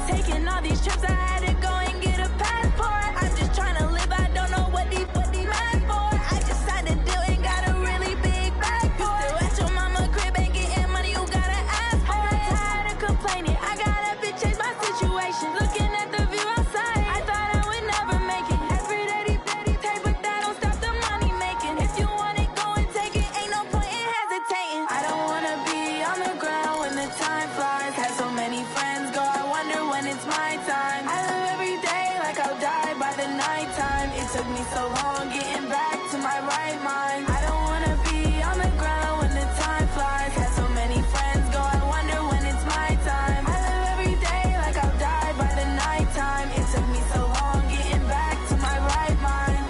Taking all these trips, I had to go and get a passport. I'm just trying to live, I don't know what these mad for. I just signed a deal and got a really big bag for it. You still at your mama crib and getting money, you gotta ask for it. I'm tired of complaining, I gotta bitch change my situation. Looking at the view outside, I thought I would never make it. Every day they pay, but that don't stop the money making. If you want it, go and take it, ain't no point in hesitating. I don't wanna be on the ground when the time flies. Had so many friends go, I wonder when it's my time. I live every day like I'll die by the nighttime. It took me so long getting back to my right mind. I don't wanna be on the ground when the time flies. Had so many friends go, I wonder when it's my time. I live every day like I'll die by the nighttime. It took me so long getting back to my right mind.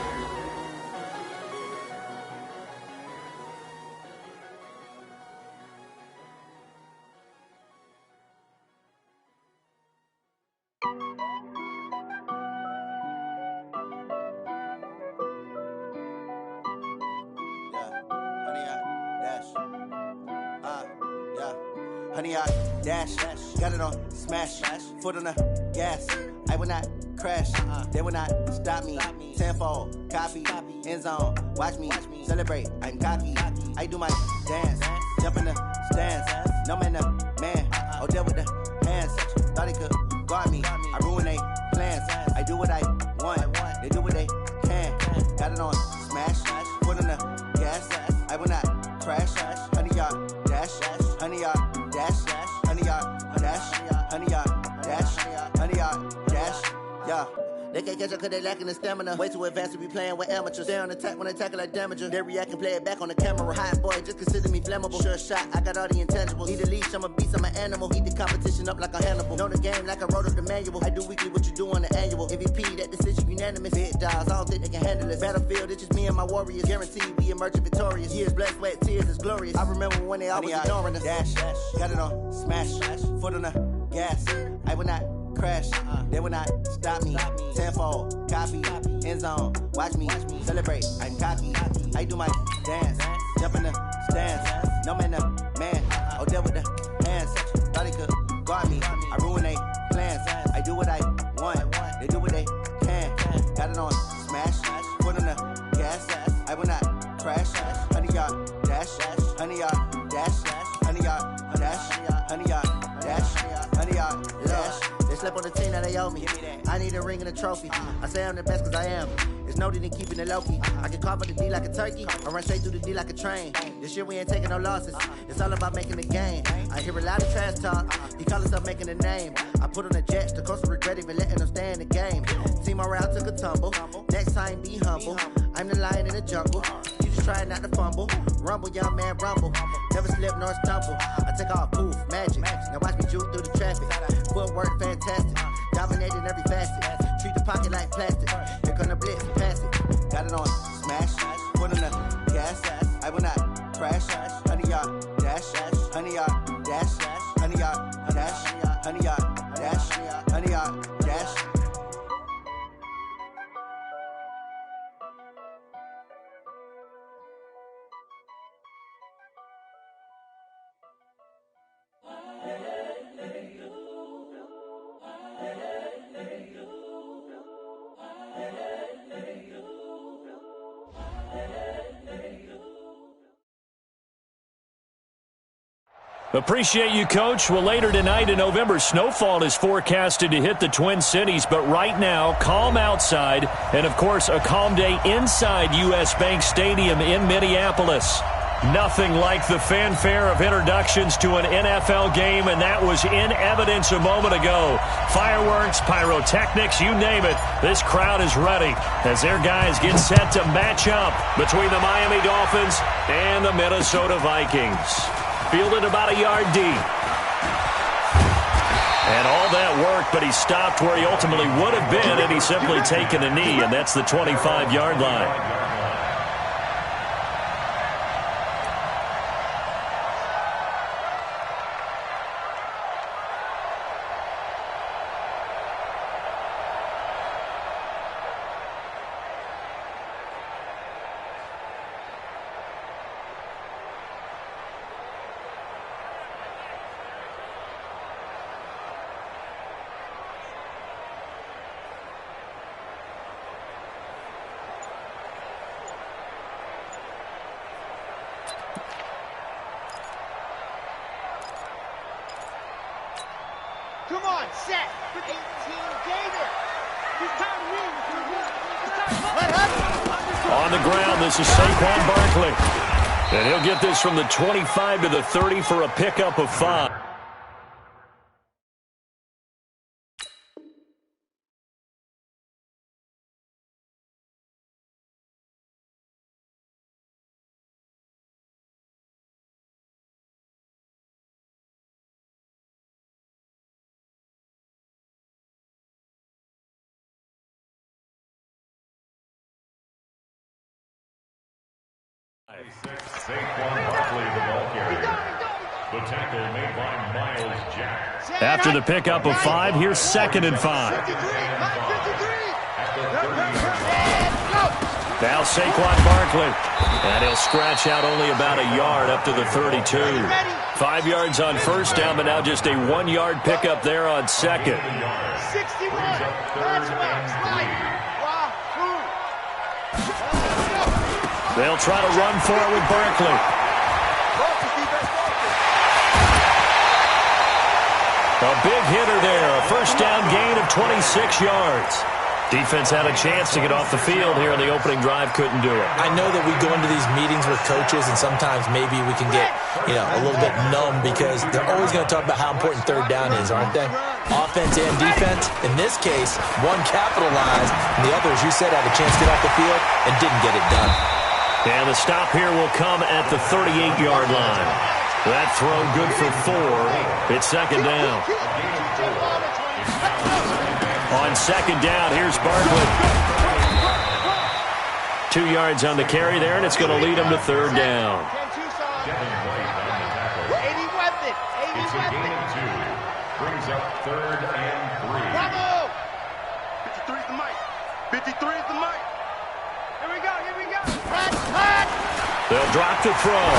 Honey, I dash, got it on smash, foot on the gas. I will not crash, they will not stop me. Tenfold, copy, end zone, watch me celebrate. I'm cocky, I do my dance, jump in the stands. No man, the man, deal with the hands. Thought he could guard me, I ruin they plans. I do what I want, they do what they can. Got it on smash, foot on the gas. I will not crash, honey, y'all dash, honey, y'all dash, honey, y'all dash, honey, y'all dash, honey, y'all dash, yeah. They can't catch up cause they lacking the stamina. Way too advanced to be playing with amateurs. Stay on attack when they tackle like damager. They react and play it back on the camera. Hot boy, just consider me flammable. Sure shot, I got all the intangibles. Need a leash, I'm a beast, I'm an animal. Heat the competition up like a Hannibal. Know the game like I wrote up the manual. I do weekly what you do on the annual. MVP, that decision unanimous. Big dogs, I don't think they can handle it. Battlefield, it's just me and my warriors. Guaranteed we emerging victorious. Years, blood, sweat, tears, it's glorious. I remember when they always ignoring us. Dash, got it on smash, foot on the gas. I will not crash, they will not stop me. Tenfold, copy, end zone, watch me celebrate. I'm cocky, I do my dance, jump in the stands. No man, the man, deal with the hands. Thought he could guard me, I ruin they plans. I do what I want, they do what they can. Got it on smash, foot on the gas. I will not crash, honey, y'all dash, honey, y'all dash, honey, y'all dash, honey, y'all dash, honey, y'all dash. They slept on the team, now they owe me. I need a ring and a trophy. I say I'm the best cause I am. It's no need in keeping it low-key. I can carve up the D like a turkey, or run straight through the D like a train. This year we ain't taking no losses. It's all about making the game. I hear a lot of trash talk. He call himself making a name. I put on the jets, the coast will regret even letting them stay in the game. Team morale took a tumble. Next time be humble. I'm the lion in the jungle. You just try not to fumble. Rumble, young man, rumble. Never slip nor stumble. I take off, poof, magic. Now watch me juke through the traffic. Footwork fantastic. Dominating every facet. Treat the pocket like plastic. Here come the blitz, pass it. Got it on smash, foot on the gas. I will not crash. Honey, y'all dash, honey, y'all dash, honey, y'all dash, honey, y'all dash, honey, y'all dash. Appreciate you, Coach. Well, later tonight, a November snowfall is forecasted to hit the Twin Cities, but right now, calm outside, and, of course, a calm day inside U.S. Bank Stadium in Minneapolis. Nothing like the fanfare of introductions to an NFL game, and that was in evidence a moment ago. Fireworks, pyrotechnics, you name it. This crowd is ready as their guys get set to match up between the Miami Dolphins and the Minnesota Vikings. Fielded about a yard deep. And all that work, but he stopped where he ultimately would have been had he simply taken a knee, and that's the 25-yard line. set. 18 Gator. He's tired of me. On the ground, this is Saquon Barkley. And he'll get this from the 25 to the 30 for a pickup of 5. Saquon Barkley, the ball carrier. The tackle made by Miles Jack. After the pickup of 5, here's 2nd and 5. Now Saquon Barkley. And he'll scratch out only about a yard up to the 32. 5 yards on first down, but now just a 1-yard pickup there on 2nd. 61. They'll try to run for it with Barkley. A big hitter there. A first down gain of 26 yards. Defense had a chance to get off the field here on the opening drive. Couldn't do it. I know that we go into these meetings with coaches, and sometimes maybe we can get, a little bit numb because they're always going to talk about how important third down is, aren't they? Offense and defense. In this case, one capitalized, and the other, as you said, had a chance to get off the field and didn't get it done. And the stop here will come at the 38-yard line. That throw good for 4. It's 2nd down. On 2nd down, here's Barkley. 2 yards on the carry there, and it's going to lead him to 3rd down. It's a gain of 2. Brings up 3rd and 3. Bravo! 53 is the mic. 53 is the mic. Here we go. They'll drop to throw.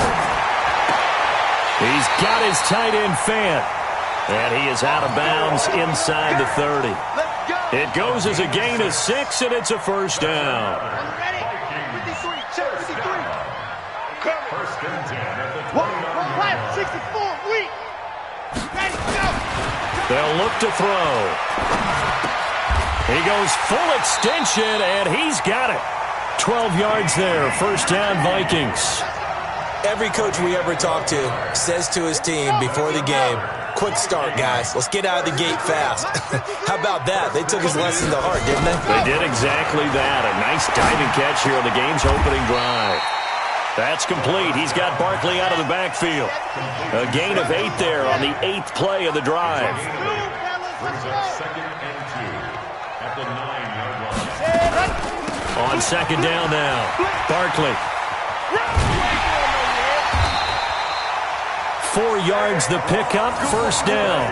He's got his tight end Fant. And he is out of bounds inside the 30. It goes as a gain of 6, and it's a first down. Ready? 53. Check 53. First and 10 at the 29 line. 64. Weak. Ready? Go. They'll look to throw. He goes full extension, and he's got it. 12 yards there. First down, Vikings. Every coach we ever talk to says to his team before the game, quick start, guys. Let's get out of the gate fast. How about that? They took his lesson to heart, didn't they? They did exactly that. A nice diving catch here on the game's opening drive. That's complete. He's got Barkley out of the backfield. A gain of 8 there on the 8th play of the drive. Brings up 2nd and 2 at the 9-yard line. On 2nd down now, Barkley. 4 yards the pickup, first down.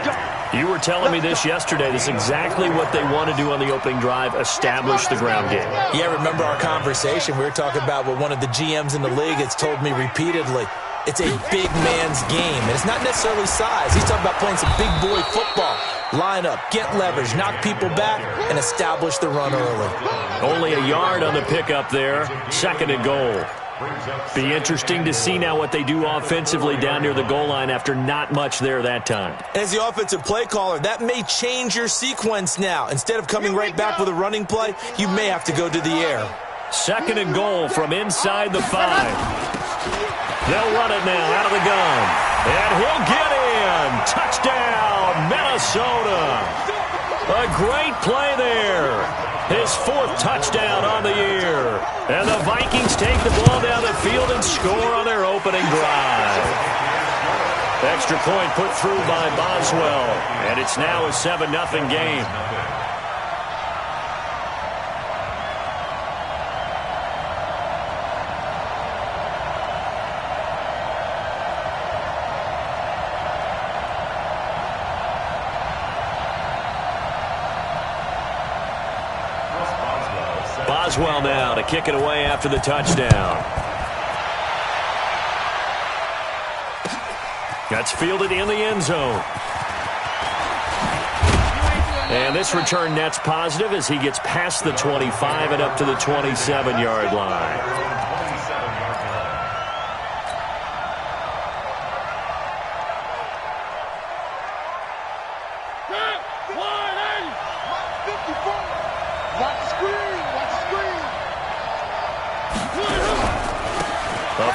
You were telling me this yesterday. This is exactly what they want to do on the opening drive, establish the ground game. Yeah, remember our conversation? We were talking about what one of the GMs in the league has told me repeatedly. It's a big man's game, and it's not necessarily size. He's talking about playing some big boy football. Line up, get leverage, knock people back, and establish the run early. Only a yard on the pickup there, 2nd and goal. Be interesting to see now what they do offensively down near the goal line after not much there that time. As the offensive play caller, that may change your sequence now. Instead of coming right back with a running play, you may have to go to the air. 2nd and goal from inside the 5. They'll run it now out of the gun. And he'll get in. Touchdown, Minnesota. A great play there. His 4th touchdown on the year. And the Vikings take the ball down the field and score on their opening drive. Extra point put through by Boswell. And it's now a 7-0 game. Boswell now to kick it away after the touchdown. That's fielded in the end zone. And this return net's positive as he gets past the 25 and up to the 27-yard line.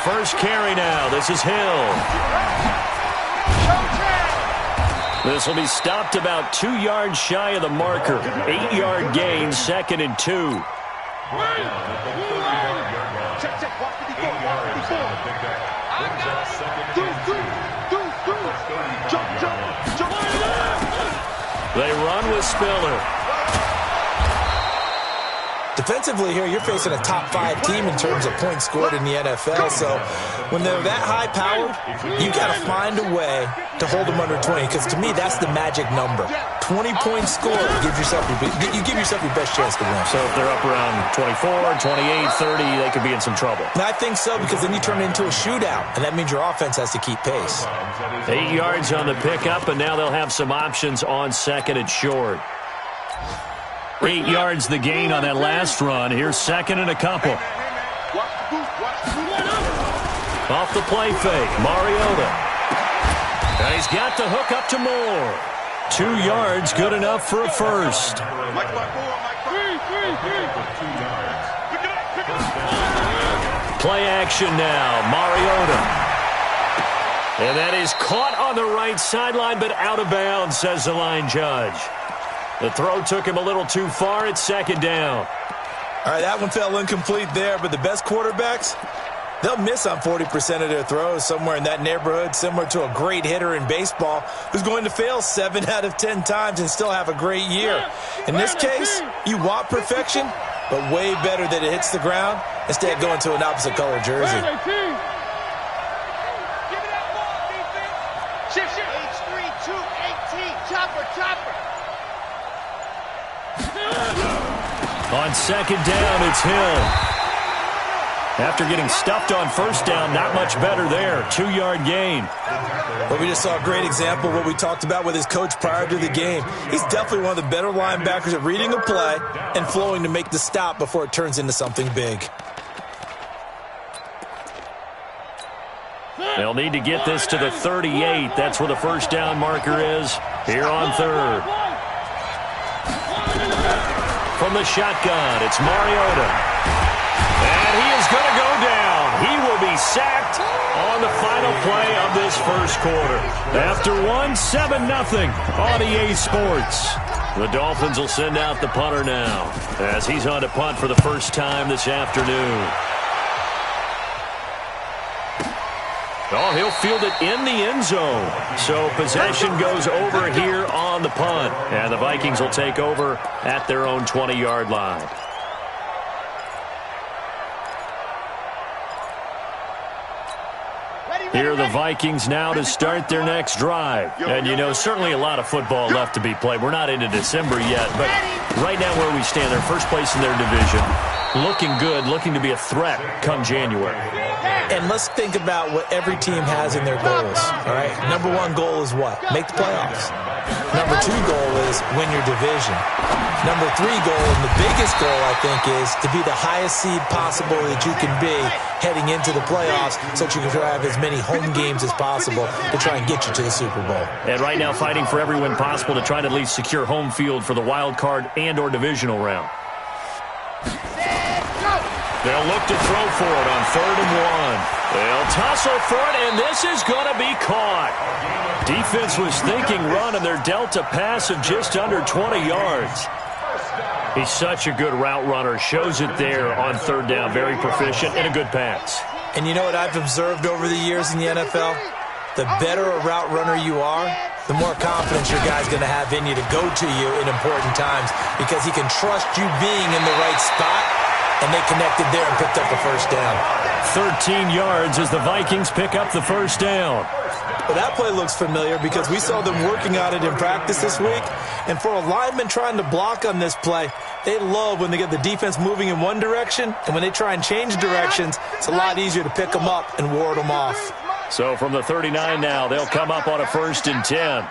first carry now. This is Hill. This will be stopped about 2 yards shy of the marker. 8-yard gain, 2nd and 2. They run with Spiller. Defensively here, you're facing a top-5 team in terms of points scored in the NFL. So when they're that high-powered, you got to find a way to hold them under 20. Because to me, that's the magic number. 20 points scored, you give yourself your best chance to win. So if they're up around 24, 28, 30, they could be in some trouble. And I think so, because then you turn it into a shootout, and that means your offense has to keep pace. 8 yards on the pickup, and now they'll have some options on 2nd and short. 8 yards the gain on that last run. Here's 2nd and a couple. Off the play fake, Mariota. And he's got the hook up to Moore. 2 yards, good enough for a first. Play action now, Mariota. And that is caught on the right sideline, but out of bounds, says the line judge. The throw took him a little too far. It's 2nd down. All right, that one fell incomplete there, but the best quarterbacks, they'll miss on 40% of their throws, somewhere in that neighborhood, similar to a great hitter in baseball who's going to fail 7 out of 10 times and still have a great year. In this case, you want perfection, but way better that it hits the ground instead of going to an opposite color jersey. On 2nd down, it's Hill. After getting stuffed on 1st down, not much better there. 2-yard gain. Well, we just saw a great example of what we talked about with his coach prior to the game. He's definitely one of the better linebackers at reading a play and flowing to make the stop before it turns into something big. They'll need to get this to the 38. That's where the 1st down marker is here on 3rd. From the shotgun, it's Mariota. And he is going to go down. He will be sacked on the final play of this first quarter. After 7-0 on EA Sports. The Dolphins will send out the punter now as he's on to punt for the first time this afternoon. Oh, he'll field it in the end zone. So possession goes over here on the punt. And the Vikings will take over at their own 20-yard line. Here are the Vikings now to start their next drive. And, you know, certainly a lot of football left to be played. We're not into December yet, but right now where we stand, they're first place in their division. Looking good, looking to be a threat come January. And let's think about what every team has in their goals, all right? Number 1 goal is what? Make the playoffs. Number 2 goal is win your division. Number 3 goal, and the biggest goal, I think, is to be the highest seed possible that you can be heading into the playoffs so that you can have as many home games as possible to try and get you to the Super Bowl. And right now fighting for every win possible to try to at least secure home field for the wild card and or divisional round. They'll look to throw for it on 3rd and 1. They'll tussle for it, and this is going to be caught. Defense was thinking run, and they're dealt a pass of just under 20 yards. He's such a good route runner. Shows it there on 3rd down. Very proficient and a good pass. And you know what I've observed over the years in the NFL? The better a route runner you are, the more confidence your guy's going to have in you to go to you in important times because he can trust you being in the right spot. And they connected there and picked up a 1st down. 13 yards as the Vikings pick up the 1st down. Well, that play looks familiar because we saw them working on it in practice this week. And for a lineman trying to block on this play, they love when they get the defense moving in one direction. And when they try and change directions, it's a lot easier to pick them up and ward them off. So from the 39 now, they'll come up on a 1st and 10.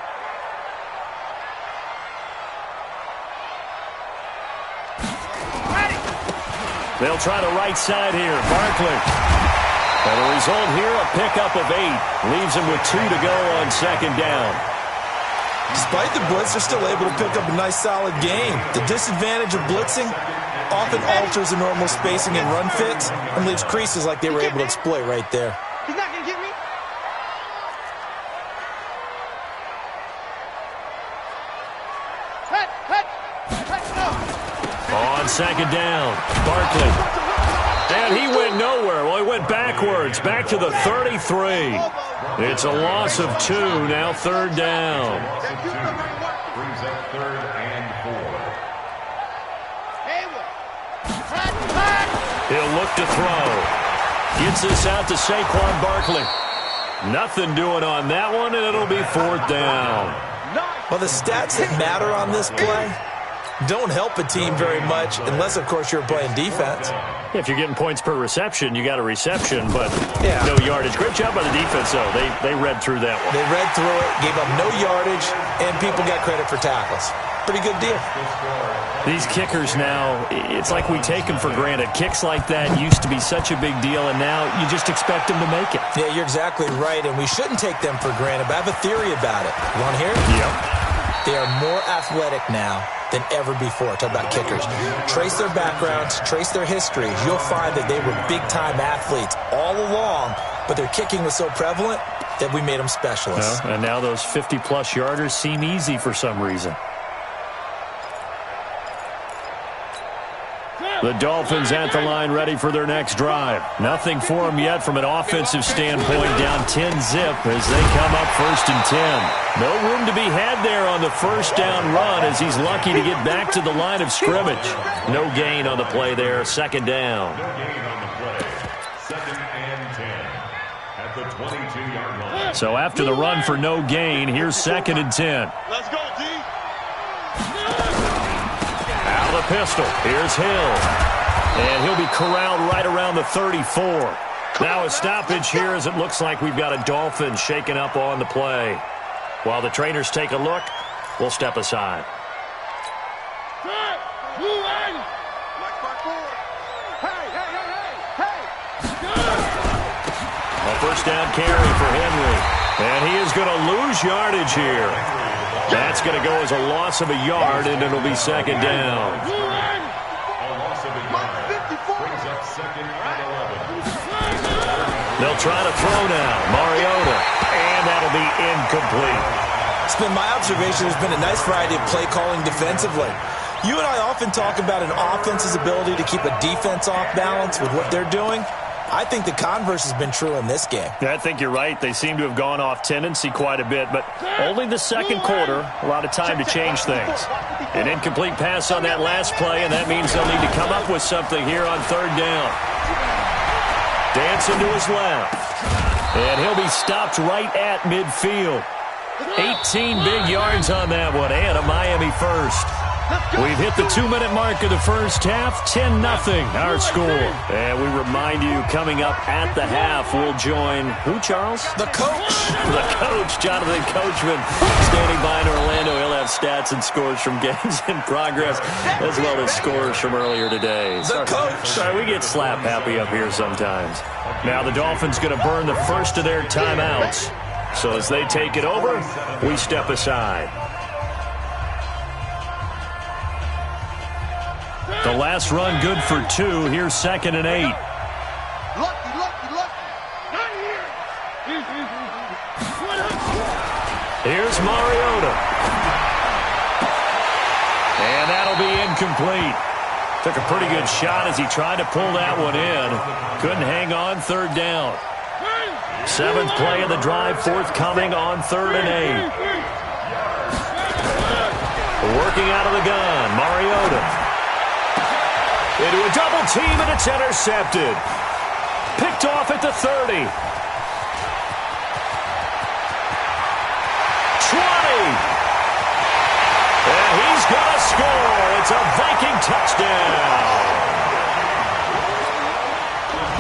They'll try the right side here. Barkley. And the result here, a pickup of 8. Leaves him with 2 to go on 2nd down. Despite the blitz, they're still able to pick up a nice solid gain. The disadvantage of blitzing, often alters the normal spacing and run fits and leaves creases like they were able to exploit right there. He's not going to get me. On second down, Barkley. And he went nowhere. Well, he went backwards, back to the 33. It's a loss of 2, now third down. Brings up 3rd and 4. He'll look to throw. Gets this out to Saquon Barkley. Nothing doing on that one, and it'll be 4th down. Well, the stats that matter on this play don't help a team very much unless, of course, you're playing defense. If you're getting points per reception, you got a reception, but Yeah. no yardage. Great job by the defense, though. They read through that one. They read through it, gave up no yardage, and people got credit for tackles. Pretty good deal. These kickers now, it's like we take them for granted. Kicks like that used to be such a big deal, and now you just expect them to make it. Yeah, you're exactly right, and we shouldn't take them for granted, but I have a theory about it. You want to hear it? Yep. They are more athletic now than ever before. Talk about kickers. Trace their backgrounds, trace their histories. You'll find that they were big-time athletes all along, but their kicking was so prevalent that we made them specialists. And now those 50-plus yarders seem easy for some reason. The Dolphins at the line ready for their next drive. Nothing for them yet from an offensive standpoint, down 10-zip as they come up 1st and 10. No room to be had there on the first down run as he's lucky to get back to the line of scrimmage. No gain on the play there, 2nd down. No gain on the play. 2nd and 10 at the 22-yard line. So after the run for no gain, here's 2nd and 10. Let's go, D. Out of the pistol. Here's Hill. And he'll be corralled right around the 34. Now a stoppage here as it looks like we've got a Dolphin shaken up on the play. While the trainers take a look, we'll step aside. A first down carry for Henry. And he is going to lose yardage here. That's going to go as a loss of a yard, and it'll be 2nd down. A loss of a yard. Brings up 2nd and 11. They'll try to throw now. Mariota. And that'll be incomplete. It's been my observation there's been a nice variety of play calling defensively. You and I often talk about an offense's ability to keep a defense off balance with what they're doing. I think the converse has been true in this game. I think you're right. They seem to have gone off tendency quite a bit, but only the second quarter, a lot of time to change things. An incomplete pass on that last play, and that means they'll need to come up with something here on 3rd down. Dancing to his left. And he'll be stopped right at midfield. 18 big yards on that one, and a Miami first. We've hit the 2-minute mark of the first half, 10-0 our score. And we remind you, coming up at the half, we'll join, who, Charles? The coach. The coach, Jonathan Coachman, standing by in Orlando. He'll have stats and scores from games in progress, as well as scores from earlier today. The coach. Sorry, we get slap happy up here sometimes. Now the Dolphins going to burn the first of their timeouts. So as they take it over, we step aside. The last run good for 2. Here's 2nd and 8. Lucky. Not here. Here's Mariota. And that'll be incomplete. Took a pretty good shot as he tried to pull that one in. Couldn't hang on, 3rd down. 7th play of the drive, forthcoming on 3rd and 8. Working out of the gun, Mariota. Into a double team, and it's intercepted. Picked off at the 30. 20. And he's going to score. It's a Viking touchdown.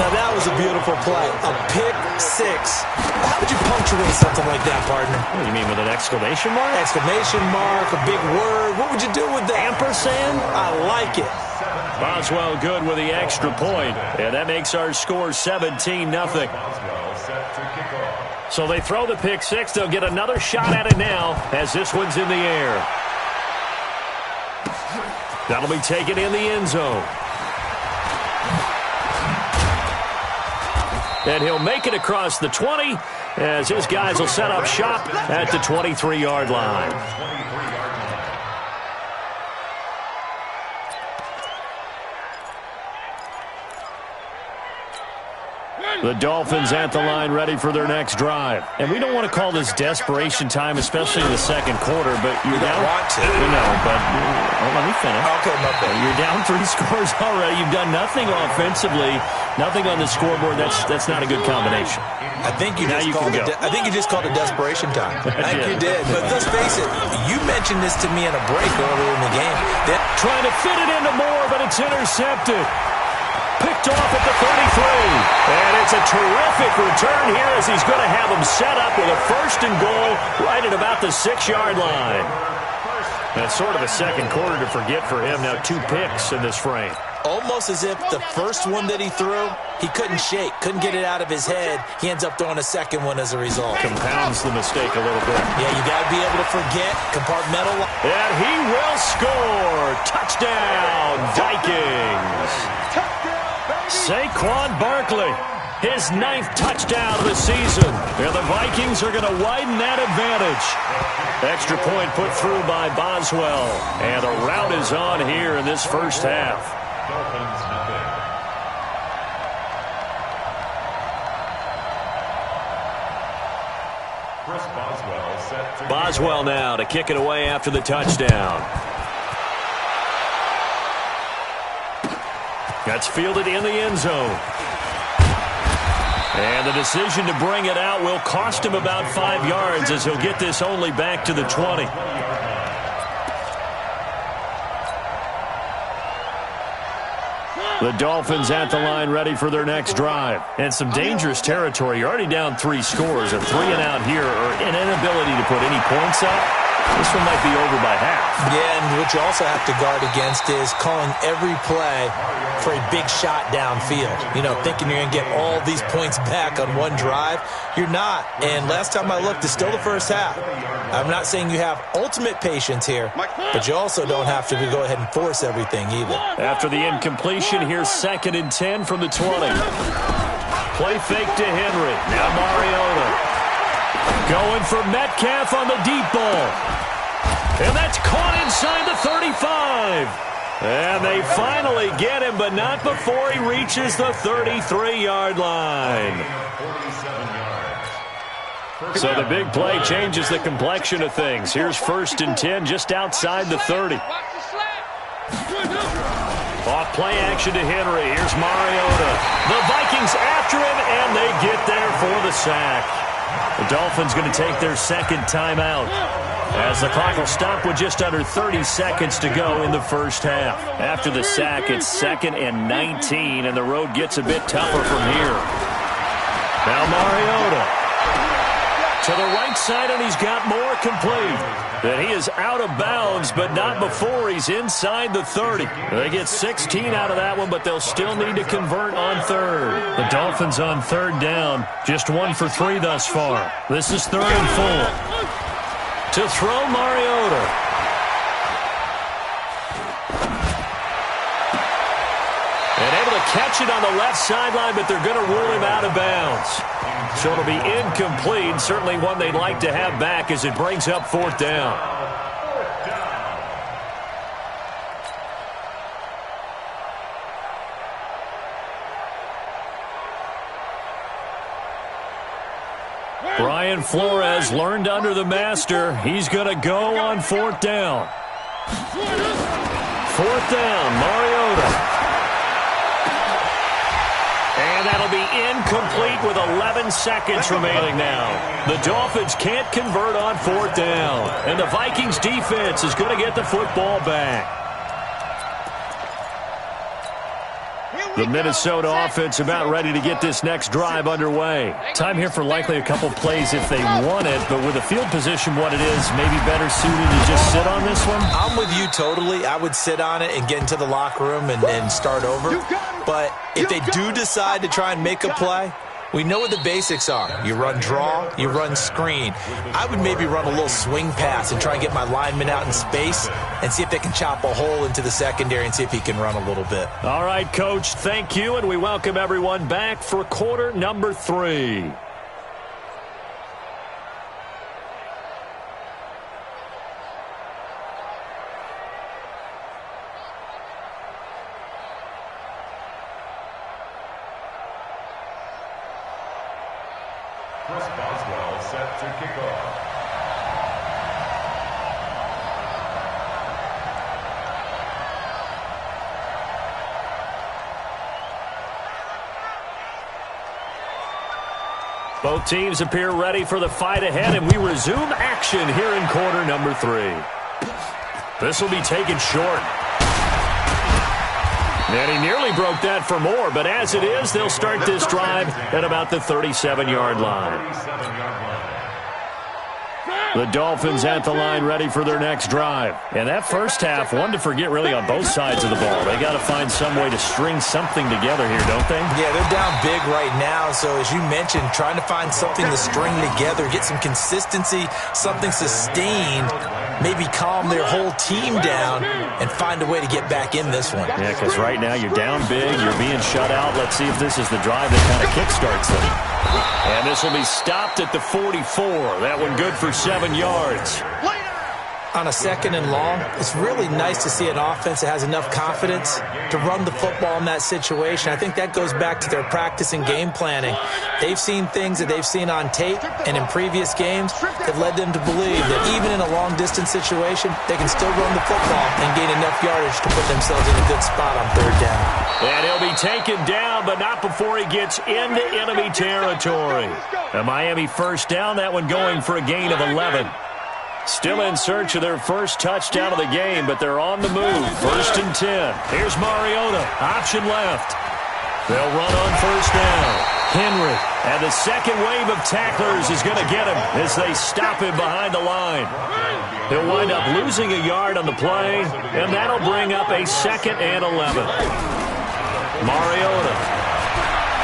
Now that was a beautiful play. A pick 6. How would you punctuate something like that, partner? What do you mean, with an exclamation mark? Exclamation mark, a big word. What would you do with that? Ampersand? I like it. Boswell good with the extra point. And that makes our score 17-0. So they throw the pick 6. They'll get another shot at it now as this one's in the air. That'll be taken in the end zone. And he'll make it across the 20 as his guys will set up shop at the 23-yard line. The Dolphins at the line ready for their next drive. And we don't want to call this desperation time, especially in the second quarter, but you're down. Want to. You know, but let me finish. Okay, my bad. You're down 3 scores already. You've done nothing offensively, nothing on the scoreboard. That's not a good combination. I think you just called it desperation time. I think you did. But let's face it, you mentioned this to me in a break earlier in the game. Trying to fit it into Moore, but it's intercepted. Picked off at the 33. And it's a terrific return here as he's going to have them set up with a 1st and goal right at about the 6-yard line. That's sort of a second quarter to forget for him. Now 2 picks in this frame. Almost as if the first one that he threw, he couldn't shake, couldn't get it out of his head. He ends up throwing a second one as a result. Compounds the mistake a little bit. Yeah, you got to be able to forget, compartmentalize. And he will score. Touchdown, Vikings. Saquon Barkley, his 9th touchdown of the season. And the Vikings are going to widen that advantage. Extra point put through by Boswell. And a rout is on here in this first half. Dolphins nothing. Chris Boswell set to Boswell now to kick it away after the touchdown. That's fielded in the end zone. And the decision to bring it out will cost him about 5 yards as he'll get this only back to the 20. The Dolphins at the line ready for their next drive. And some dangerous territory. You're already down 3 scores. A 3-and-out here or an inability to put any points up. This one might be over by half. Yeah, and what you also have to guard against is calling every play for a big shot downfield. You know, thinking you're going to get all these points back on one drive. You're not. And last time I looked, it's still the first half. I'm not saying you have ultimate patience here, but you also don't have to go ahead and force everything either. After the incompletion, here's 2nd and 10 from the 20. Play fake to Henry. Now Mariota. Going for Metcalf on the deep ball. And that's caught inside the 35. And they finally get him, but not before he reaches the 33-yard line. 47 yards. So the big play changes the complexion of things. Here's 1st and 10 just outside the 30. Off play action to Henry. Here's Mariota. The Vikings after him, and they get there for the sack. The Dolphins going to take their 2nd timeout as the clock will stop with just under 30 seconds to go in the first half. After the sack, it's 2nd and 19, and the road gets a bit tougher from here. Now Mariota to the right side, and he's got more complete. And he is out of bounds, but not before he's inside the 30. They get 16 out of that one, but they'll still need to convert on 3rd. The Dolphins on 3rd down, just 1 for 3 thus far. This is 3rd and full. To throw Mariota. And able to catch it on the left sideline, but they're going to rule him out of bounds. So it'll be incomplete, certainly one they'd like to have back as it brings up 4th down. Brian Flores learned under the master. He's going to go on 4th down. 4th down, Mariota. And that'll be incomplete with 11 seconds remaining now. The Dolphins can't convert on 4th down. And the Vikings defense is going to get the football back. The Minnesota offense about ready to get this next drive underway. Time here for likely a couple plays if they want it, but with the field position what it is, maybe better suited to just sit on this one? I'm with you totally. I would sit on it and get into the locker room and start over. But if they do decide to try and make a play, We know what the basics are. You run draw, you run screen. I would maybe run a little swing pass and try and get my lineman out in space and see if they can chop a hole into the secondary and see if he can run a little bit. All right, Coach, thank you, and we welcome everyone back for quarter number 3. Chris Boswell set to kick off. Both teams appear ready for the fight ahead, and we resume action here in quarter number 3. This will be taken short. And he nearly broke that for more, but as it is, they'll start this drive at about the 37-yard line. The Dolphins at the line ready for their next drive. And that first half, one to forget really on both sides of the ball. They got to find some way to string something together here, don't they? Yeah, they're down big right now. So as you mentioned, trying to find something to string together, get some consistency, something sustained, maybe calm their whole team down and find a way to get back in this one. Yeah, because right now you're down big, you're being shut out. Let's see if this is the drive that kind of kickstarts them. And this will be stopped at the 44. That one good for 7 yards. On a second and long, it's really nice to see an offense that has enough confidence to run the football in that situation. I think that goes back to their practice and game planning. They've seen things that they've seen on tape and in previous games that led them to believe that even in a long-distance situation, they can still run the football and gain enough yardage to put themselves in a good spot on third down. And he'll be taken down, but not before he gets into enemy territory. A Miami first down, that one going for a gain of 11. Still in search of their first touchdown of the game, but they're on the move. 1st and 10. Here's Mariota. Option left. They'll run on first down. Henry. And the second wave of tacklers is going to get him as they stop him behind the line. He'll wind up losing a yard on the play, and that'll bring up a 2nd and 11. Mariota.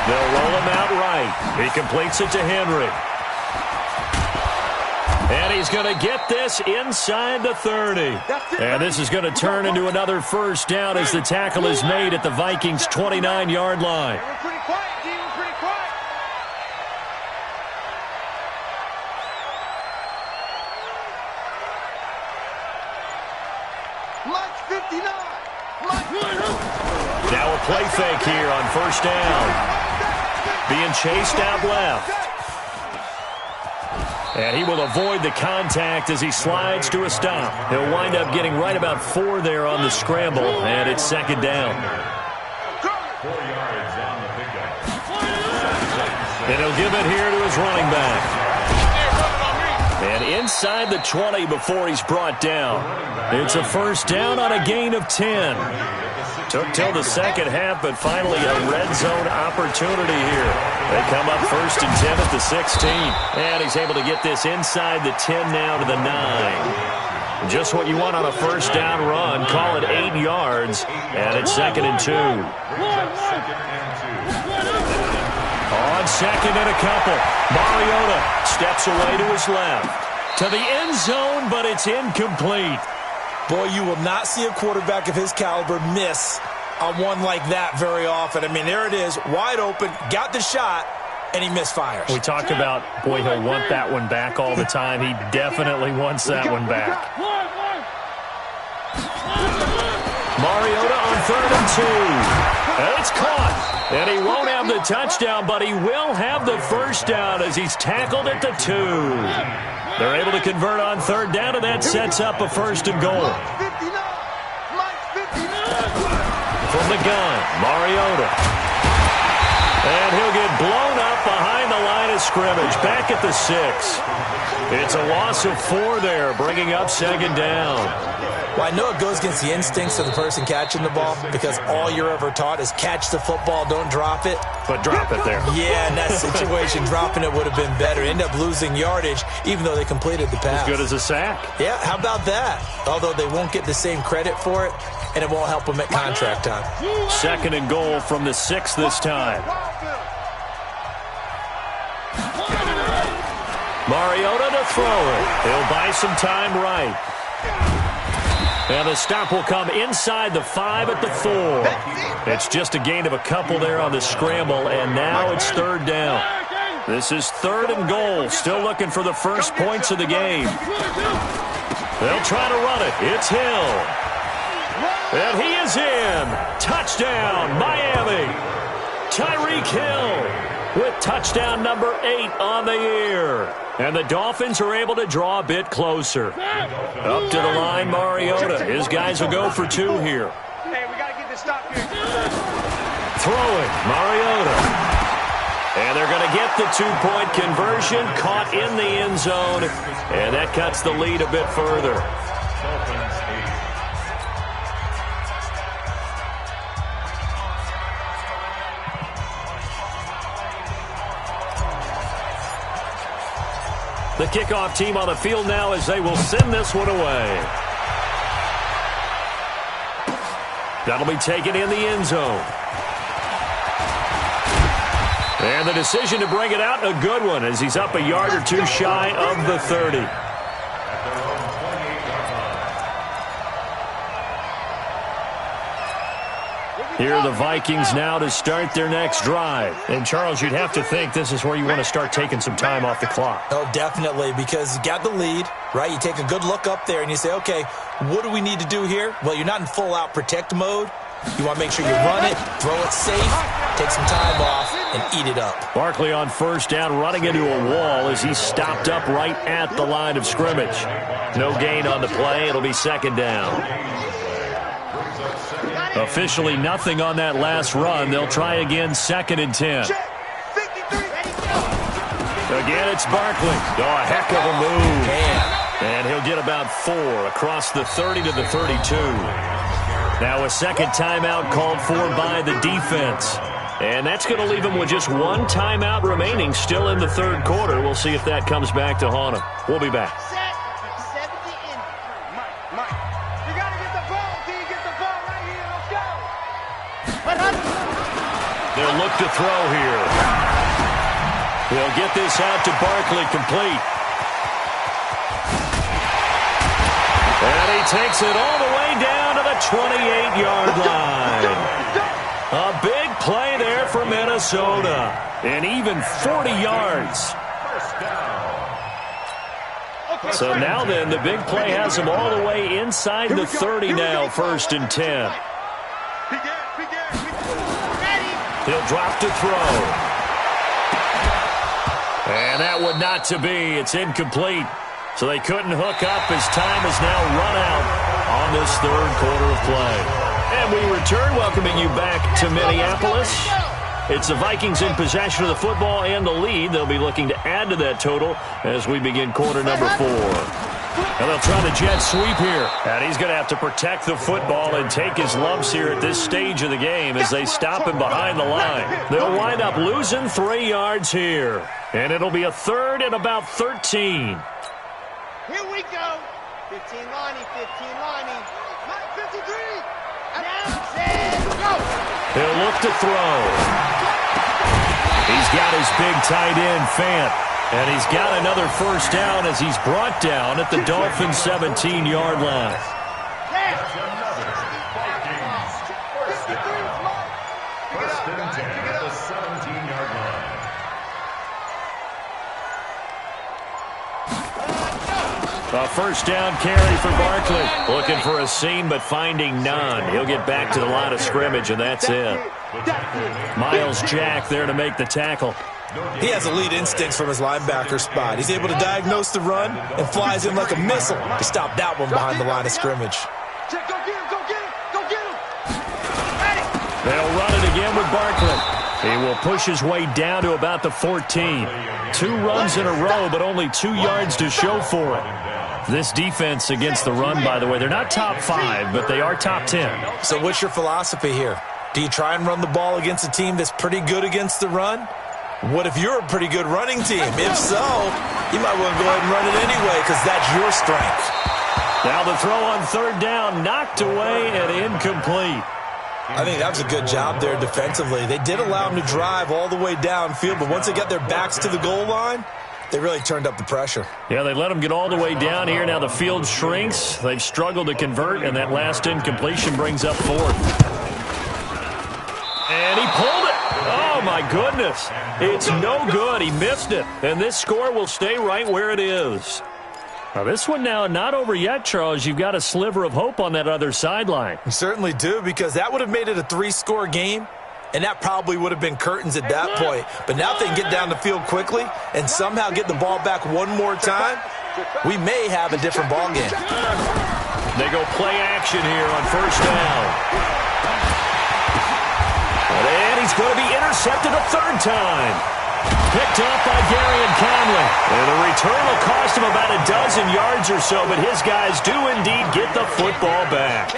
They'll roll him out right. He completes it to Henry. And he's going to get this inside the 30. And this is going to turn into another first down as the tackle is made at the Vikings' 29-yard line. Pretty quiet, D. We're pretty quiet. Mike's 59. Now a play fake here on first down. Being chased out left. And he will avoid the contact as he slides to a stop. He'll wind up getting right about 4 there on the scramble, and it's 2nd down. 4 yards on the pickup. And he'll give it here to his running back. And inside the 20 before he's brought down. It's a first down on a gain of 10. Took till the second half, but finally a red zone opportunity here. They come up 1st and 10 at the 16. And he's able to get this inside the 10 now to the 9. Just what you want on a first down run. Call it 8 yards, and it's 2nd and 2. On 2nd and a couple, Mariota steps away to his left. To the end zone, but it's incomplete. Boy, you will not see a quarterback of his caliber miss on one like that very often. I mean, there it is, wide open, got the shot, and he misfires. We talked about, boy, he'll want that one back all the time. He definitely wants that one back. Mariota on 3rd and 2. And it's caught. And he won't have the touchdown, but he will have the first down as he's tackled at the 2. They're able to convert on 3rd down, and that sets up a 1st and goal. From the gun, Mariota. And he'll get blown up behind the line of scrimmage, back at the 6. It's a loss of 4 there, bringing up 2nd down. Well, I know it goes against the instincts of the person catching the ball because all you're ever taught is catch the football, don't drop it. But drop it there. Yeah, in that situation, dropping it would have been better. End up losing yardage, even though they completed the pass. As good as a sack. Yeah, how about that? Although they won't get the same credit for it, and it won't help them at contract time. 2nd and goal from the 6 this time. Mariota to throw it. He'll buy some time right. And the stop will come inside the 5 at the 4. It's just a gain of a couple there on the scramble, and now it's 3rd down. This is 3rd and goal. Still looking for the first points of the game. They'll try to run it. It's Hill. And he is in. Touchdown, Miami. Tyreek Hill with touchdown number 8 on the year. And the Dolphins are able to draw a bit closer. Up to the line, Mariota. His guys will go for 2 here. Hey, we got to get this stop here. Throwing, Mariota. And they're going to get the 2-point conversion, caught in the end zone. And that cuts the lead a bit further. The kickoff team on the field now as they will send this one away. That'll be taken in the end zone. And the decision to bring it out, a good one, as he's up a yard or 2 shy of the 30. Here are the Vikings now to start their next drive. And, Charles, you'd have to think this is where you want to start taking some time off the clock. Oh, definitely, because you got the lead, right? You take a good look up there and you say, okay, what do we need to do here? Well, you're not in full-out protect mode. You want to make sure you run it, throw it safe, take some time off, and eat it up. Barkley on 1st down, running into a wall as he's stopped up right at the line of scrimmage. No gain on the play. It'll be 2nd down. Officially nothing on that last run. They'll try again, 2nd and 10. Again, it's Barkley. Oh, a heck of a move. And he'll get about 4 across the 30 to the 32. Now a 2nd timeout called for by the defense. And that's going to leave him with just 1 timeout remaining still in the 3rd quarter. We'll see if that comes back to haunt him. We'll be back. They'll look to throw here. They'll get this out to Barkley, complete. And he takes it all the way down to the 28-yard line. A big play there for Minnesota. And even 40 yards. So now then, the big play has him all the way inside the 30 now, 1st and 10. He'll drop to throw. And that one not to be. It's incomplete. So they couldn't hook up as time has now run out on this 3rd quarter of play. And we return, welcoming you back to Minneapolis. It's the Vikings in possession of the football and the lead. They'll be looking to add to that total as we begin quarter number 4. And they'll try the jet sweep here. And he's going to have to protect the football and take his lumps here at this stage of the game as they stop him behind the line. They'll wind up losing 3 yards here. And it'll be a 3rd and about 13. Here we go. 15 Lonnie, 15 Lonnie. 53. Now, set, go. He'll look to throw. He's got his big tight end, Fant. And he's got another 1st down as he's brought down at the Dolphins' 17-yard line. First and 10 at the 17-yard line. A 1st down carry for Barkley. Looking for a seam, but finding none. He'll get back to the line of scrimmage, and that's it. Miles Jack there to make the tackle. He has elite instincts from his linebacker spot. He's able to diagnose the run and flies in like a missile to stop that one behind the line of scrimmage. Go get him, go get him, go get him. They'll run it again with Barkley. He will push his way down to about the 14. 2 runs in a row, but only 2 yards to show for it. This defense against the run, by the way, they're not top 5, but they are top 10. So what's your philosophy here? Do you try and run the ball against a team that's pretty good against the run? What if you're a pretty good running team? If so, you might want to go ahead and run it anyway because that's your strength. Now the throw on 3rd down, knocked away and incomplete. I think that was a good job there defensively. They did allow him to drive all the way downfield, but once they got their backs to the goal line, They really turned up the pressure. Yeah, they let them get all the way down here. Now the field shrinks. They've struggled to convert, and that last incompletion brings up 4th. And he pulled it. Oh, my goodness. It's no good. He missed it. And this score will stay right where it is. Now, this one now not over yet, Charles. You've got a sliver of hope on that other sideline. You certainly do, because that would have made it a 3-score game, and that probably would have been curtains at that point. But now if they can get down the field quickly and somehow get the ball back one more time, we may have a different ball game. They go play action here on 1st down. And he's going to be intercepted a 3rd time. Picked up by Garyon Conley. And the return will cost him about a dozen yards or so, but his guys do indeed get the football back.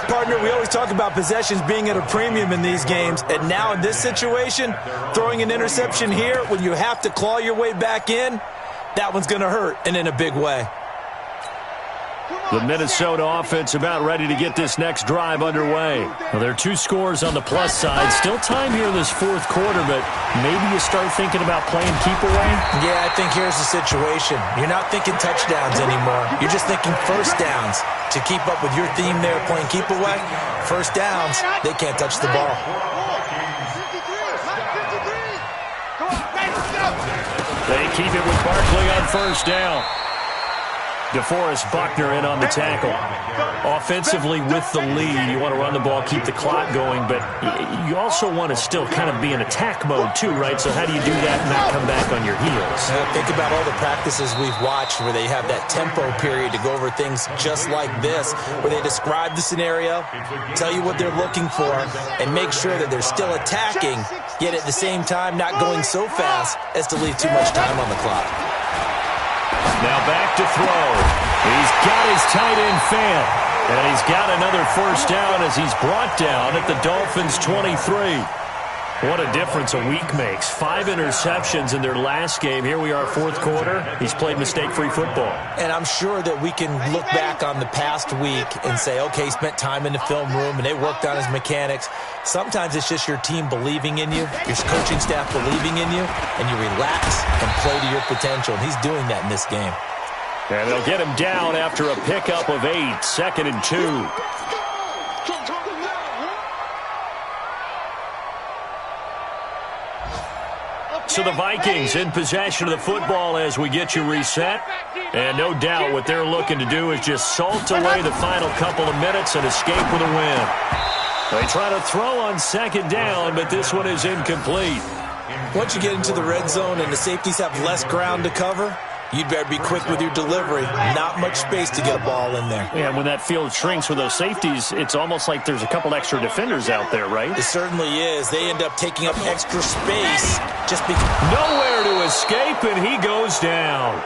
Partner, we always talk about possessions being at a premium in these games, and now in this situation, throwing an interception here when you have to claw your way back in, that one's going to hurt, and in a big way. The Minnesota offense about ready to get this next drive underway. Well, there are 2 scores on the plus side. Still time here in this 4th quarter, but maybe you start thinking about playing keep away? Yeah, I think here's the situation. You're not thinking touchdowns anymore. You're just thinking 1st downs. To keep up with your theme there, playing keep away, 1st downs, they can't touch the ball. They keep it with Barkley on 1st down. DeForest Buckner in on the tackle. Offensively with the lead, you want to run the ball, keep the clock going, but you also want to still kind of be in attack mode too, right? So how do you do that and not come back on your heels? Think about all the practices we've watched where they have that tempo period to go over things just like this, where they describe the scenario, tell you what they're looking for, and make sure that they're still attacking, yet at the same time not going so fast as to leave too much time on the clock. Now back to throw. He's got his tight end Fant. And he's got another 1st down as he's brought down at the Dolphins' 23. What a difference a week makes. 5 interceptions in their last game. Here we are, 4th quarter. He's played mistake-free football. And I'm sure that we can look back on the past week and say, okay, he spent time in the film room and they worked on his mechanics. Sometimes it's just your team believing in you, your coaching staff believing in you, and you relax and play to your potential. And he's doing that in this game. And they'll get him down after a pickup of 8, 2nd and 2. So the Vikings in possession of the football as we get you reset. And no doubt what they're looking to do is just salt away the final couple of minutes and escape with a win. They try to throw on 2nd down, but this one is incomplete. Once you get into the red zone and the safeties have less ground to cover, you'd better be quick with your delivery. Not much space to get a ball in there. Yeah, when that field shrinks with those safeties, it's almost like there's a couple extra defenders out there, right? It certainly is. They end up taking up extra space just because. Nowhere to escape, and he goes down.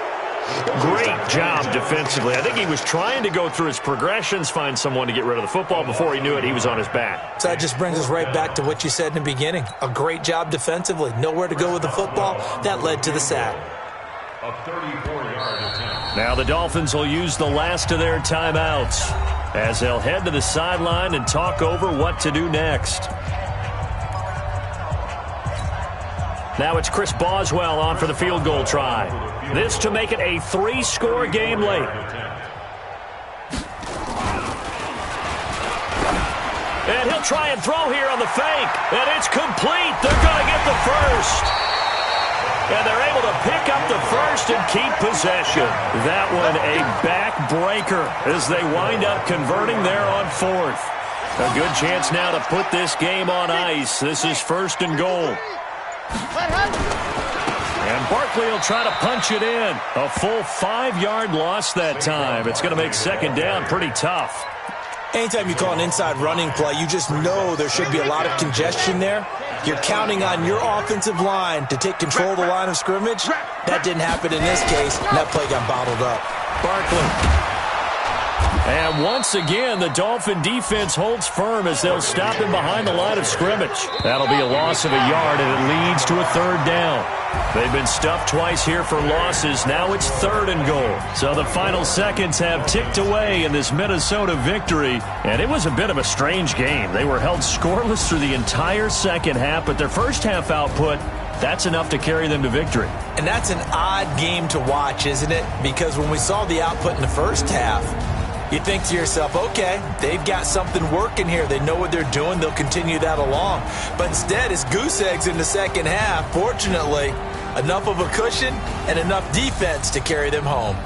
Great job defensively. I think he was trying to go through his progressions, find someone to get rid of the football. Before he knew it, he was on his back. So that just brings us right back to what you said in the beginning. A great job defensively. Nowhere to go with the football. That led to the sack. A 34-yard attempt. Now the Dolphins will use the last of their timeouts as they'll head to the sideline and talk over what to do next. Now it's Chris Boswell on for the field goal try. This to make it a 3-score game late. And he'll try and throw here on the fake. And it's complete. They're going to get the first. And they're able to pick up the first and keep possession. That one a backbreaker as they wind up converting there on 4th. A good chance now to put this game on ice. This is 1st and goal. And Barkley will try to punch it in. A full 5-yard loss that time. It's going to make 2nd down pretty tough. Anytime you call an inside running play, you just know there should be a lot of congestion there. You're counting on your offensive line to take control of the line of scrimmage. That didn't happen in this case, and that play got bottled up. Barkley. And once again, the Dolphin defense holds firm as they'll stop him behind the line of scrimmage. That'll be a loss of a yard, and it leads to a 3rd down. They've been stuffed twice here for losses. Now it's 3rd and goal. So the final seconds have ticked away in this Minnesota victory. And it was a bit of a strange game. They were held scoreless through the entire second half, but their first half output That's enough to carry them to victory. And that's an odd game to watch, isn't it? Because when we saw the output in the first half, you think to yourself, okay, they've got something working here. They know what they're doing. They'll continue that along. But instead, it's goose eggs in the second half. Fortunately, enough of a cushion and enough defense to carry them home.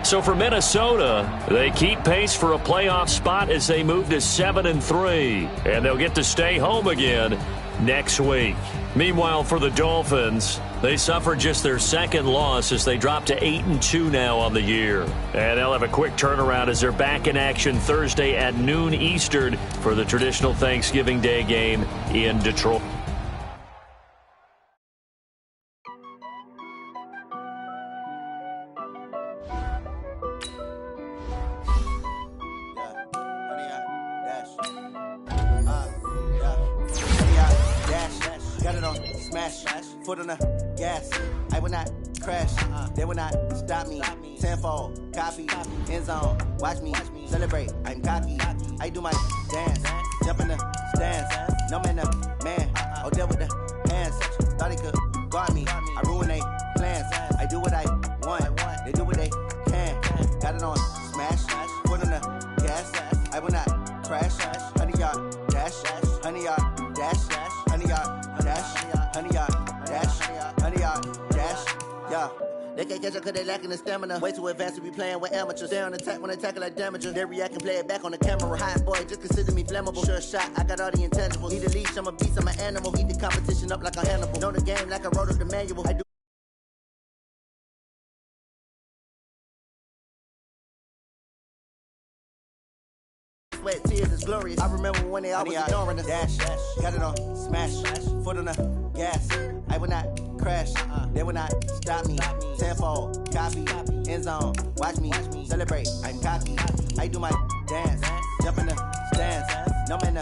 So for Minnesota, they keep pace for a playoff spot as they move to 7-3. And they'll get to stay home again next week. Meanwhile, for the Dolphins, they suffered just their second loss as they drop to 8-2 now on the year. And they'll have a quick turnaround as they're back in action Thursday at noon Eastern for the traditional Thanksgiving Day game in Detroit. Foot on the gas, I will not crash, they will not stop me. Tenfold, copy, end zone, watch me celebrate. I'm cocky, I do my dance, jump in the stands. No man, oh, deal with the hands. Thought he could guard me, I ruin they plans. I do what I want, they do what they can. Got it on smash, foot on the gas, I will not crash. 100-yard dash, 100-yard dash, 100-yard dash, 100-yard. Yeah. They can't catch up cause they lacking the stamina. Way too advanced to be playing with amateurs. They on attack when they tackle like damagers. They react and play it back on the camera. Hot boy, just consider me flammable. Sure shot, I got all the intangibles. Need a leash, I'm a beast, I'm an animal. Heat the competition up like a Hannibal. Know the game like I wrote up the manual. I do sweat, tears is glorious. I remember when they always ignoring us. Dash, got it on smash, foot on the gas. I will not crash, they will not stop me. Tenfold, copy, end zone, watch me celebrate. I'm cocky, I do my dance, jump in the stands. No man,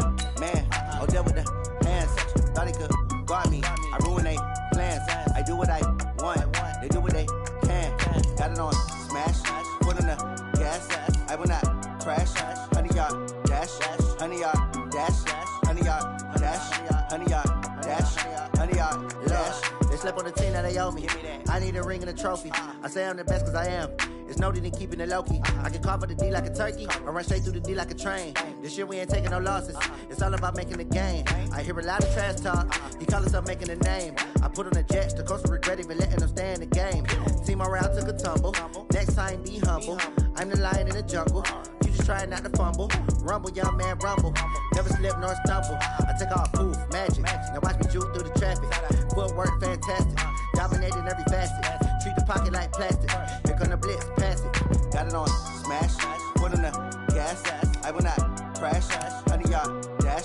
oh, deal with the hands. Thought he could guard me, I ruin they plans. I do what I want, they do what they can. Got it on smash, foot on the gas. I will not crash. 100-yard dash, 100-yard dash, 100-yard dash, 100-yard dash, 100-yard dash. They slept on the team that they owe me. I need a ring and a trophy. I say I'm the best cause I am. It's noted in keeping it low-key. I can carve up the D like a turkey or run straight through the D like a train. This year we ain't taking no losses. It's all about making the game. I hear a lot of trash talk. He call himself making a name. I put on the Jets. The coach will regret even letting them stay in the game. Team around took a tumble. Next time be humble. I'm the lion in the jungle. You just try not to fumble. Rumble, young man, rumble. Never slip nor stumble. I take off poof, magic. Now watch me juke through the traffic. Footwork fantastic. Dominating every facet. Treat the pocket like plastic. Here come the blitz, pass it. Got it on smash. Foot on the gas. I will not crash. 100-yard dash.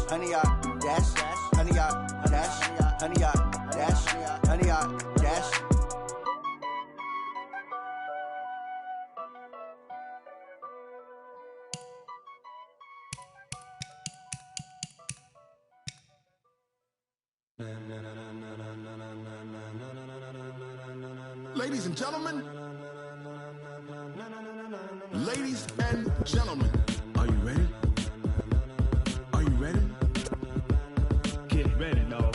100-yard dash. 100-yard dash. 100-yard dash. 100-yard dash. Ladies and gentlemen, ladies and gentlemen, are you ready? Are you ready? Get ready, dog.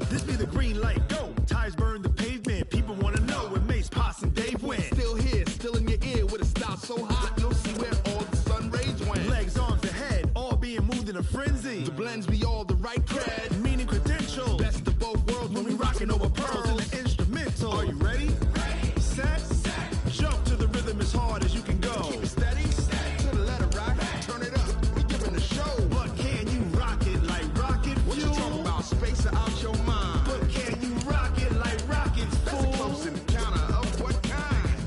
This be the green light, go. Tires burn the pavement. People want to know where Mace, Poss, and Dave went. Still here, still in your ear with a style so hot, you'll see where all the sun rays went. Legs, arms, and head, all being moved in a frenzy. The blends be all the right cred, meaning credentials. Best of both worlds when we rockin' over pearls in the instrumental. Are you ready? Set. Jump to the rhythm as hard as you can go. Keep it steady. To the letter rock. Turn it up. We giving the show. But can you rock it like rocket fuel? What you talking about? Space or out your mind? But can you rock it like rockets, fool? That's a close encounter of what kind?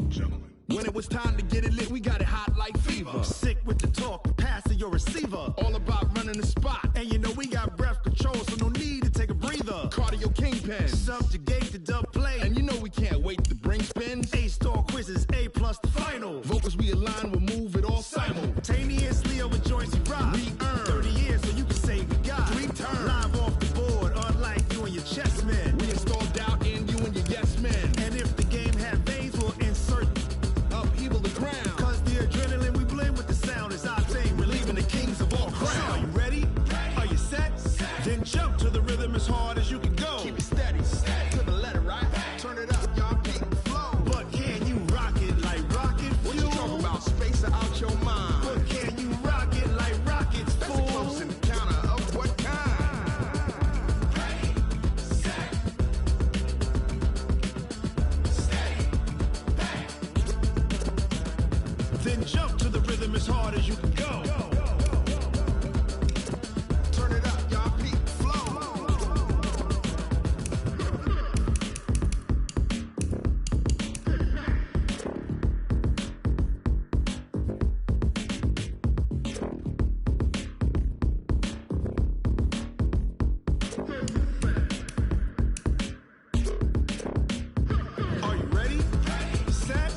Gentlemen. When it was time to get it lit, we got it hot like fever. Sick with the talk, pass to your receiver. All about running the spot. And you know we got breath control, so no need to take a breather. Cardio kingpin, subjugate the dub play. And you know we can't wait to bring spins. A-star quizzes, A+ the final. Vocals we Jump to the rhythm as hard as you can go. Turn it up, y'all. Peak flow. Are you ready? Set.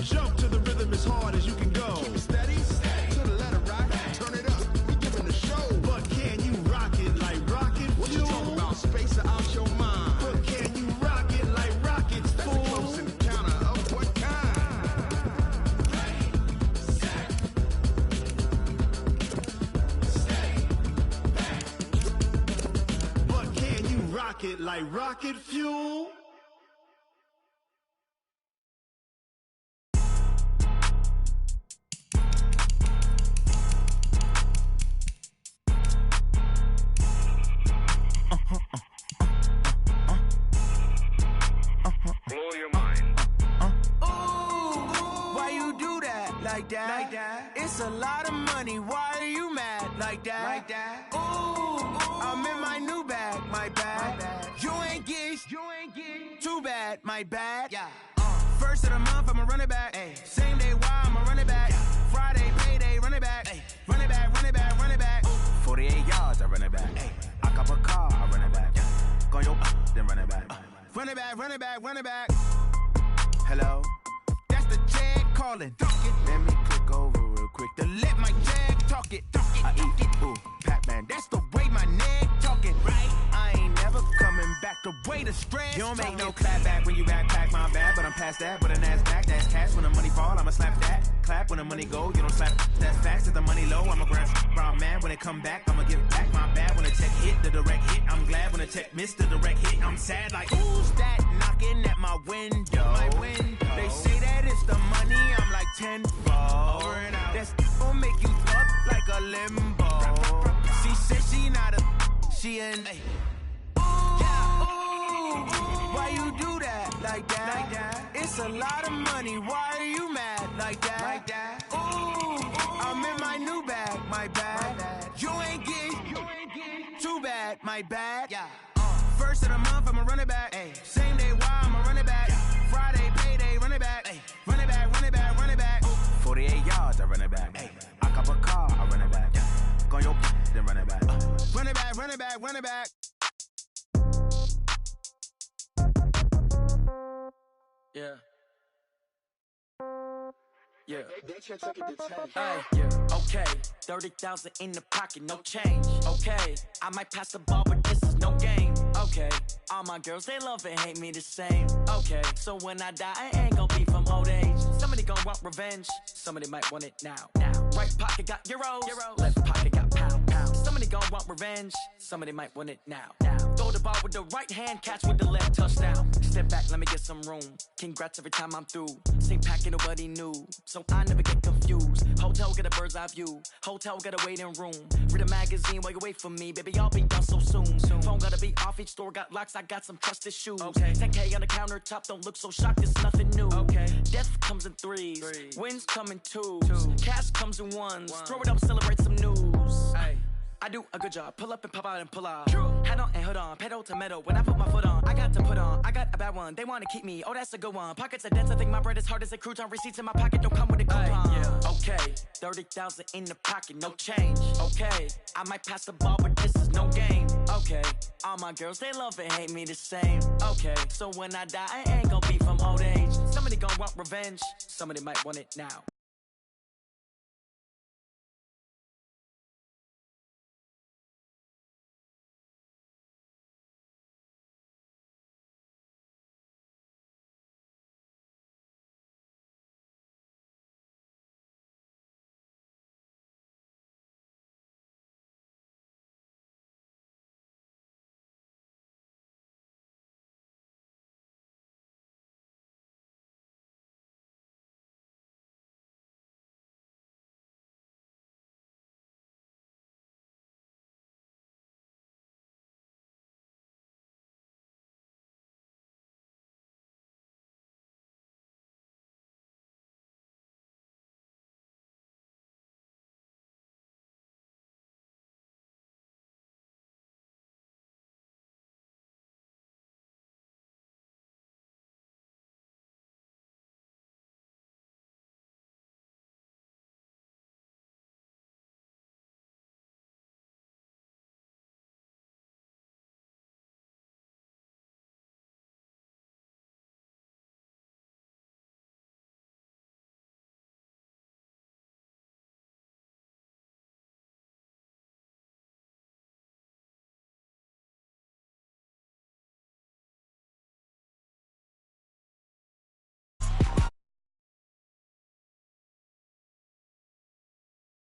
Jump to the rhythm as hard as you can go. Keep steady. To the letter right. Turn it up. We giving the show. But can you rock it like rocket? What you talking about? Space or out your mind? But can you rock it like rockets? That's a close encounter of what kind? But can you rock it like rocket fuel? Blow your mind. Why you do that like that? It's a lot of money. Why are you mad like that? I'm in my new bag, my bad. You ain't get too bad, my bad. Yeah. First of the month, I'ma run it back. Same day, why I'ma run it back. Friday, payday, run it back. Run it back, run it back, run it back. 48 yards, I run it back. I cop a car, I run it back. Go your then run it back. Run it back, run it back, run it back. Hello? That's the jag calling. Let me click over real quick to let my jag talk it. I eat it, ooh, Pac-Man. That's the way my neck talking. Right? I ain't never coming back the way the stress. You don't make no clap back when you backpack my bad, but I'm past that. But a NASDAQ, that's cash. When the money fall, I'ma slap that. Clap when the money go, you don't slap. That's facts. If the money low, I'ma grab brown man. When it come back, I'ma give back my bad. When the check hit, the direct hit. I'm glad when the check missed the direct hit. I'm sad like, who's that knocking at my window? They say that it's the money, I'm like 10-fold. Over and out. That's gon' make you fuck like a limbo. She said she not a, she in. Why you do that like that? It's a lot of money, why are you mad like that? I'm in my new bag, my bad. You ain't get too bad, my bad. Yeah. First of the month, I'ma run it back. Same day, why I'ma run it back. Friday, payday, run it back. Run it back, run it back, run it back. 48 yards, I run it back. I cop a car, I run it back. Go your then run it back. Run it back, run it back, run it back. Yeah. Yeah. Okay, 30,000 in the pocket, no change. Okay, I might pass the ball, but this is no game. Okay, all my girls, they love and hate me the same. Okay, so when I die, I ain't gon' be from old age. Somebody gon' want revenge, somebody might want it now. Right pocket got euros, left pocket got pound. Somebody gon' want revenge, somebody might want it now. Throw the ball with the right hand, catch with the left, touchdown. Step back, let me get some room. Congrats every time I'm through. Same packet, nobody knew, so I never get confused. Hotel get a bird's eye view, hotel got a waiting room. Read a magazine while you wait for me, baby, I'll be done so soon. Phone gotta be off, each store got locks, I got some trusted shoes. 10K on the countertop, don't look so shocked, it's nothing new. Death comes in threes, wins come in twos. Cash comes in ones, throw it up, celebrate some news. I do a good job, pull up and pop out and pull out. Head on and hood on, pedal to metal. When I put my foot on, I got to put on. I got a bad one, they wanna keep me, oh that's a good one. Pockets are dense, I think my bread is hard as a crouton. Receipts in my pocket don't come with a coupon. Okay, 30,000 in the pocket, no change. Okay, I might pass the ball, but this is no game. Okay, all my girls, they love and hate me the same. Okay, so when I die, I ain't gon' be from old age. Somebody gon' want revenge, somebody might want it now.